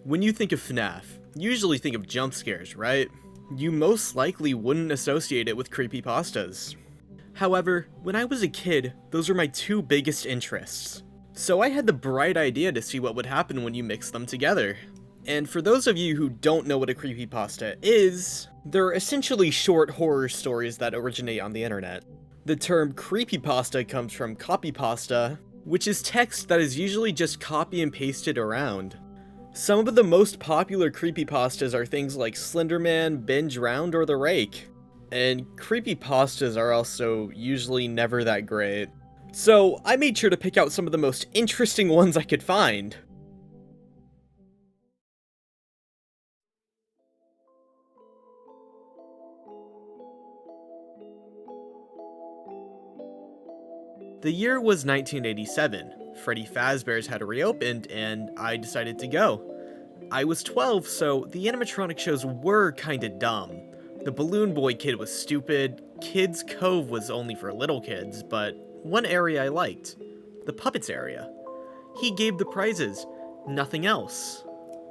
When you think of FNaF, you usually think of jump scares, right? You most likely wouldn't associate it with creepypastas. However, when I was a kid, those were my two biggest interests. So I had the bright idea to see what would happen when you mix them together. And for those of you who don't know what a creepypasta is, they're essentially short horror stories that originate on the internet. The term creepypasta comes from copypasta, which is text that is usually just copy and pasted around. Some of the most popular creepypastas are things like Slenderman, Binge Round, or The Rake. And creepypastas are also usually never that great. So I made sure to pick out some of the most interesting ones I could find. The year was 1987. Freddy Fazbears had reopened, and I decided to go. I was 12, so the animatronic shows were kinda dumb. The Balloon Boy kid was stupid, Kids Cove was only for little kids, but one area I liked. The Puppets area. He gave the prizes, nothing else.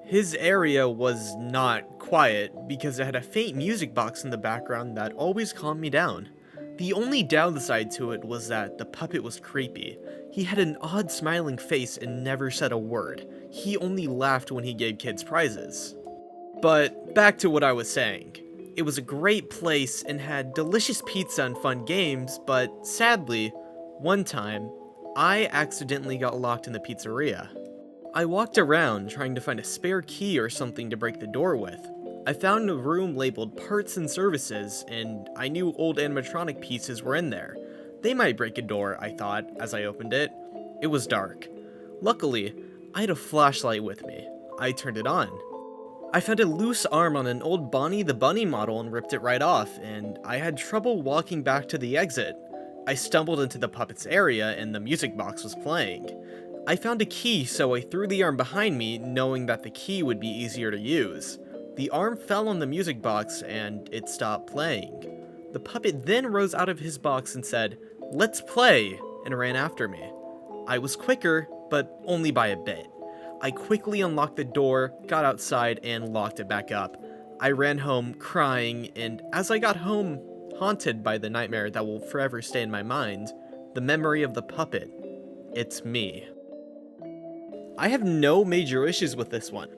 His area was not quiet, because it had a faint music box in the background that always calmed me down. The only downside to it was that the puppet was creepy. He had an odd smiling face and never said a word. He only laughed when he gave kids prizes. But back to what I was saying. It was a great place and had delicious pizza and fun games, but sadly, one time, I accidentally got locked in the pizzeria. I walked around trying to find a spare key or something to break the door with. I found a room labeled Parts and Services, and I knew old animatronic pieces were in there. They might break a door, I thought, as I opened it. It was dark. Luckily, I had a flashlight with me. I turned it on. I found a loose arm on an old Bonnie the Bunny model and ripped it right off, and I had trouble walking back to the exit. I stumbled into the puppet's area and the music box was playing. I found a key, so I threw the arm behind me, knowing that the key would be easier to use. The arm fell on the music box and it stopped playing. The puppet then rose out of his box and said, "Let's play," and ran after me. I was quicker, but only by a bit. I quickly unlocked the door, got outside, and locked it back up. I ran home crying, and as I got home, haunted by the nightmare that will forever stay in my mind, the memory of the puppet. It's me. I have no major issues with this one.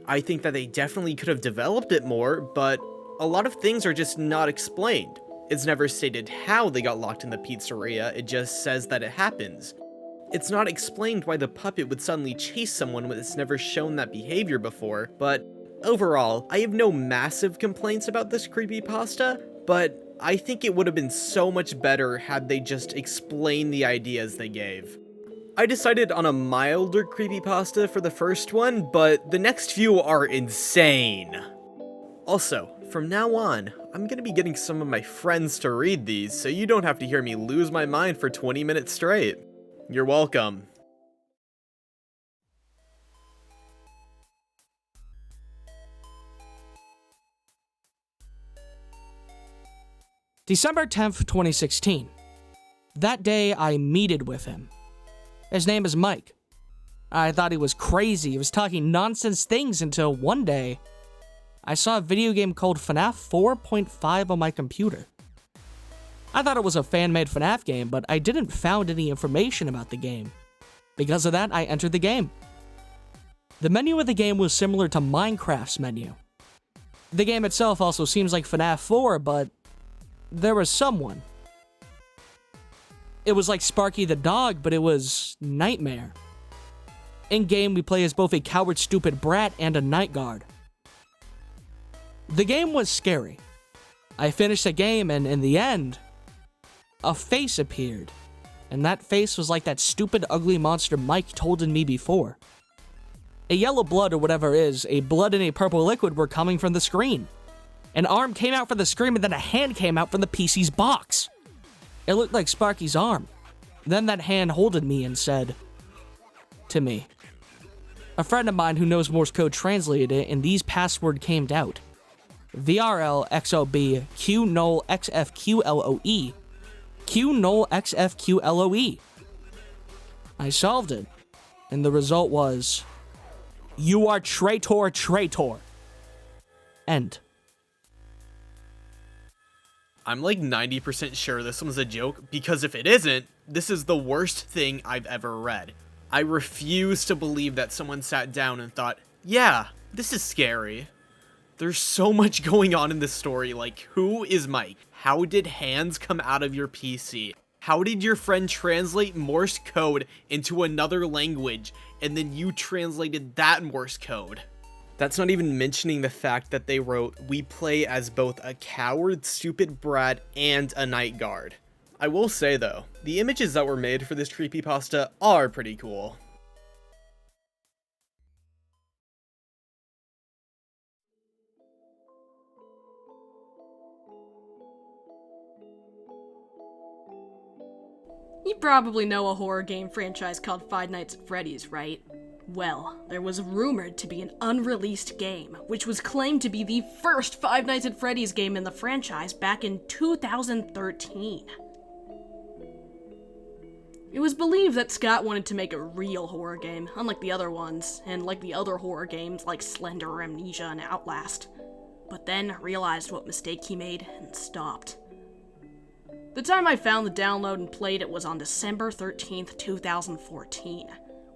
I think that they definitely could have developed it more, but a lot of things are just not explained. It's never stated how they got locked in the pizzeria, it just says that it happens. It's not explained why the puppet would suddenly chase someone when it's never shown that behavior before, but overall, I have no massive complaints about this creepypasta, but I think it would have been so much better had they just explained the ideas they gave. I decided on a milder creepypasta for the first one, but the next few are insane. Also, from now on, I'm gonna be getting some of my friends to read these, so you don't have to hear me lose my mind for 20 minutes straight. You're welcome. December 10th, 2016. That day, I meeted with him. His name is Mike. I thought he was crazy. He was talking nonsense things until one day, I saw a video game called FNaF 4.5 on my computer. I thought it was a fan-made FNaF game, but I didn't find any information about the game. Because of that, I entered the game. The menu of the game was similar to Minecraft's menu. The game itself also seems like FNaF 4, but there was someone. It was like Sparky the dog, but it was Nightmare. In-game, we play as both a coward stupid brat and a night guard. The game was scary. I finished the game, and in the end, a face appeared. And that face was like that stupid ugly monster Mike told me before. A yellow blood or whatever is, a blood and a purple liquid were coming from the screen. An arm came out from the screen, and then a hand came out from the PC's box. It looked like Sparky's arm. Then that hand holded me and said, to me. A friend of mine who knows Morse code translated it, and these password came out. VRL XOB Q null XFQLOE. Q null XFQLOE. I solved it, and the result was You are traitor. End. I'm like 90% sure this one's a joke, because if it isn't, this is the worst thing I've ever read. I refuse to believe that someone sat down and thought, yeah, this is scary. There's so much going on in this story, like, who is Mike? How did hands come out of your PC? How did your friend translate Morse code into another language, and then you translated that Morse code? That's not even mentioning the fact that they wrote, we play as both a coward, stupid brat, and a night guard. I will say though, the images that were made for this creepypasta are pretty cool. You probably know a horror game franchise called Five Nights at Freddy's, right? Well, there was rumored to be an unreleased game, which was claimed to be the first Five Nights at Freddy's game in the franchise back in 2013. It was believed that Scott wanted to make a real horror game, unlike the other ones, and like the other horror games like Slender, Amnesia, and Outlast, but then realized what mistake he made and stopped. The time I found the download and played it was on December 13th, 2014.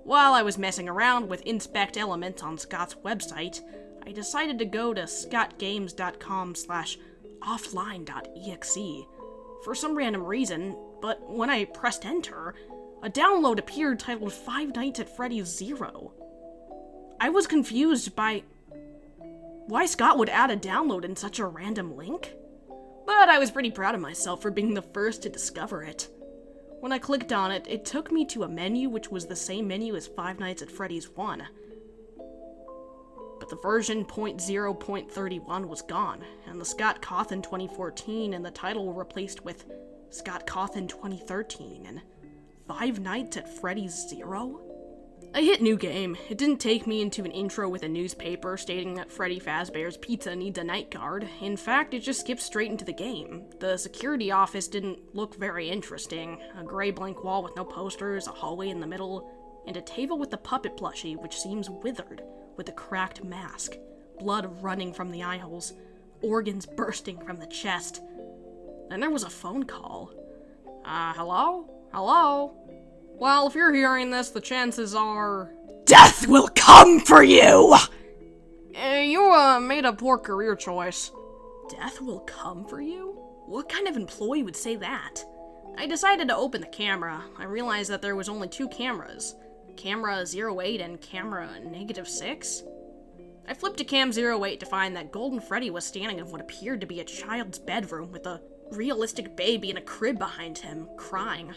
While I was messing around with inspect elements on Scott's website, I decided to go to scottgames.com/offline.exe for some random reason, but when I pressed enter, a download appeared titled Five Nights at Freddy's 0. I was confused by why Scott would add a download in such a random link, but I was pretty proud of myself for being the first to discover it. When I clicked on it, it took me to a menu which was the same menu as Five Nights at Freddy's 1. But the version .0.31 was gone, and the Scott Cawthon 2014 and the title were replaced with Scott Cawthon 2013 and Five Nights at Freddy's 0? I hit new game. It didn't take me into an intro with a newspaper stating that Freddy Fazbears Pizza needs a night guard. In fact, it just skipped straight into the game. The security office didn't look very interesting. A gray blank wall with no posters, a hallway in the middle, and a table with the puppet plushie which seems withered, with a cracked mask, blood running from the eye holes, organs bursting from the chest. Then there was a phone call. Hello? Hello? Well, if you're hearing this, the chances are... Death will come for you! You made a poor career choice. Death will come for you? What kind of employee would say that? I decided to open the camera. I realized that there was only two cameras. Camera 08 and camera -6. I flipped to cam 08 to find that Golden Freddy was standing in what appeared to be a child's bedroom with a realistic baby in a crib behind him, crying.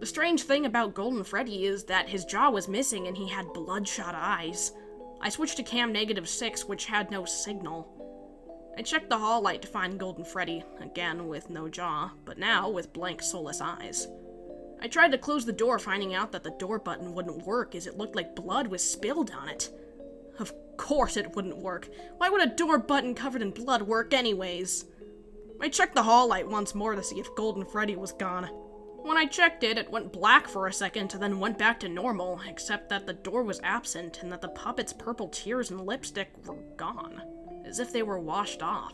The strange thing about Golden Freddy is that his jaw was missing and he had bloodshot eyes. I switched to cam -6, which had no signal. I checked the hall light to find Golden Freddy, again with no jaw, but now with blank soulless eyes. I tried to close the door, finding out that the door button wouldn't work as it looked like blood was spilled on it. Of course it wouldn't work. Why would a door button covered in blood work anyways? I checked the hall light once more to see if Golden Freddy was gone. When I checked it, it went black for a second and then went back to normal, except that the door was absent and that the puppet's purple tears and lipstick were gone, as if they were washed off.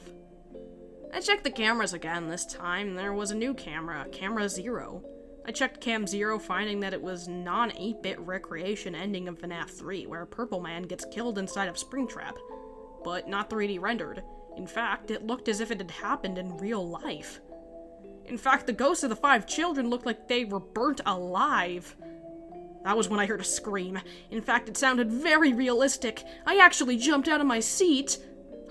I checked the cameras again. This time there was a new camera, camera 0. I checked cam 0, finding that it was non-8-bit recreation ending of FNaF 3, where a purple man gets killed inside of Springtrap, but not 3D rendered. In fact, it looked as if it had happened in real life. In fact, the ghosts of the 5 children looked like they were burnt alive. That was when I heard a scream. In fact, it sounded very realistic. I actually jumped out of my seat.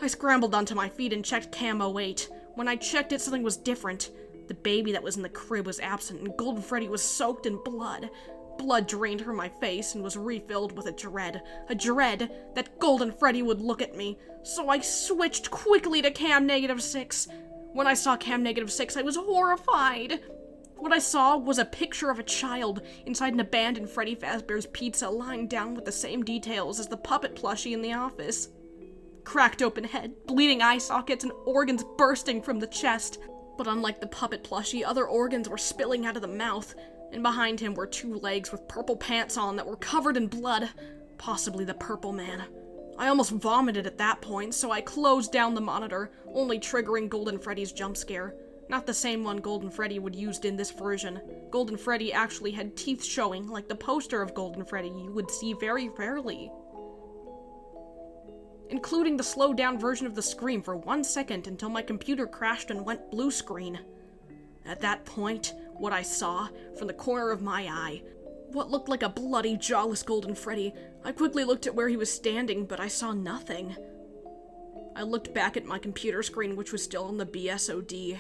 I scrambled onto my feet and checked cam 08. When I checked it, something was different. The baby that was in the crib was absent, and Golden Freddy was soaked in blood. Blood drained from my face and was refilled with a dread that Golden Freddy would look at me. So I switched quickly to cam -6. When I saw cam -6, I was horrified. What I saw was a picture of a child inside an abandoned Freddy Fazbears Pizza lying down with the same details as the puppet plushie in the office. Cracked open head, bleeding eye sockets, and organs bursting from the chest. But unlike the puppet plushie, other organs were spilling out of the mouth, and behind him were 2 legs with purple pants on that were covered in blood. Possibly the purple man. I almost vomited at that point, so I closed down the monitor, only triggering Golden Freddy's jump scare. Not the same one Golden Freddy would used in this version. Golden Freddy actually had teeth showing, like the poster of Golden Freddy you would see very rarely. Including the slowed down version of the scream for 1 second until my computer crashed and went blue screen. At that point, what I saw, from the corner of my eye, what looked like a bloody, jawless Golden Freddy. I quickly looked at where he was standing, but I saw nothing. I looked back at my computer screen, which was still on the BSOD.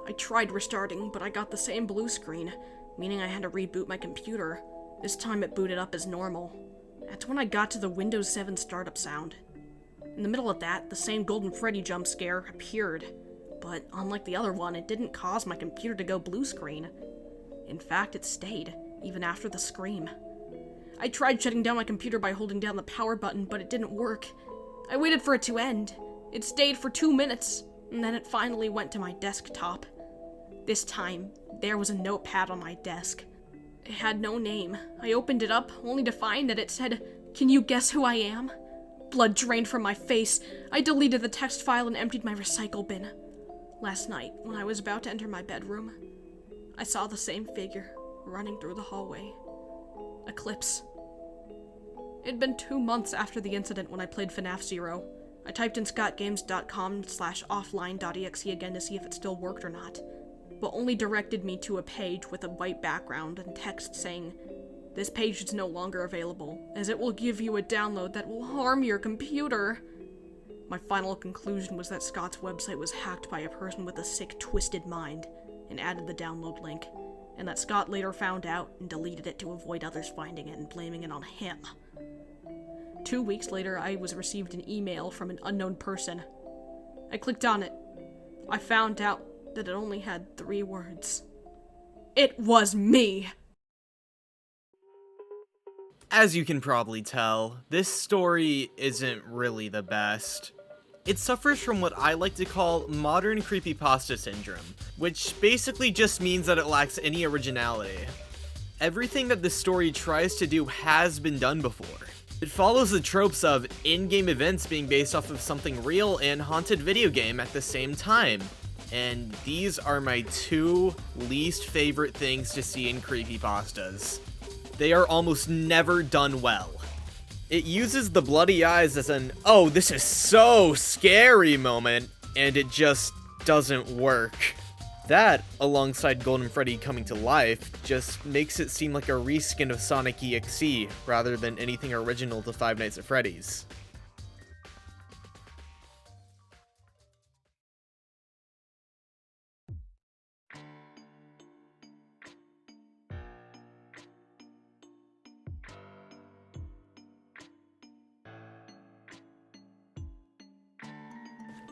I tried restarting, but I got the same blue screen, meaning I had to reboot my computer. This time it booted up as normal. That's when I got to the Windows 7 startup sound. In the middle of that, the same Golden Freddy jump scare appeared, but unlike the other one, it didn't cause my computer to go blue screen. In fact, it stayed, even after the scream. I tried shutting down my computer by holding down the power button, but it didn't work. I waited for it to end. It stayed for 2 minutes, and then it finally went to my desktop. This time, there was a notepad on my desk. It had no name. I opened it up, only to find that it said, "Can you guess who I am?" Blood drained from my face. I deleted the text file and emptied my recycle bin. Last night, when I was about to enter my bedroom, I saw the same figure running through the hallway. Eclipse. It'd been 2 months after the incident when I played FNaF Zero. I typed in scottgames.com/offline.exe again to see if it still worked or not, but only directed me to a page with a white background and text saying, "This page is no longer available, as it will give you a download that will harm your computer." My final conclusion was that Scott's website was hacked by a person with a sick, twisted mind, and added the download link, and that Scott later found out and deleted it to avoid others finding it and blaming it on him. 2 weeks later, I received an email from an unknown person. I clicked on it. I found out that it only had 3 words. It was me! As you can probably tell, this story isn't really the best. It suffers from what I like to call modern creepypasta syndrome, which basically just means that it lacks any originality. Everything that this story tries to do has been done before. It follows the tropes of in-game events being based off of something real and haunted video game at the same time. And these are my 2 least favorite things to see in creepypastas. They are almost never done well. It uses the bloody eyes as an, "oh, this is so scary" moment, and it just doesn't work. That, alongside Golden Freddy coming to life, just makes it seem like a reskin of Sonic EXE, rather than anything original to Five Nights at Freddy's.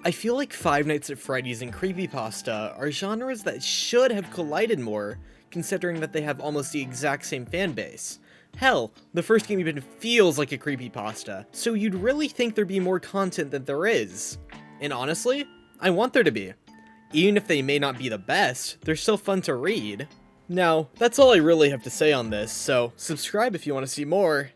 I feel like Five Nights at Freddy's and Creepypasta are genres that should have collided more, considering that they have almost the exact same fanbase. Hell, the first game even feels like a creepypasta, so you'd really think there'd be more content than there is. And honestly, I want there to be. Even if they may not be the best, they're still fun to read. Now, that's all I really have to say on this, so subscribe if you want to see more,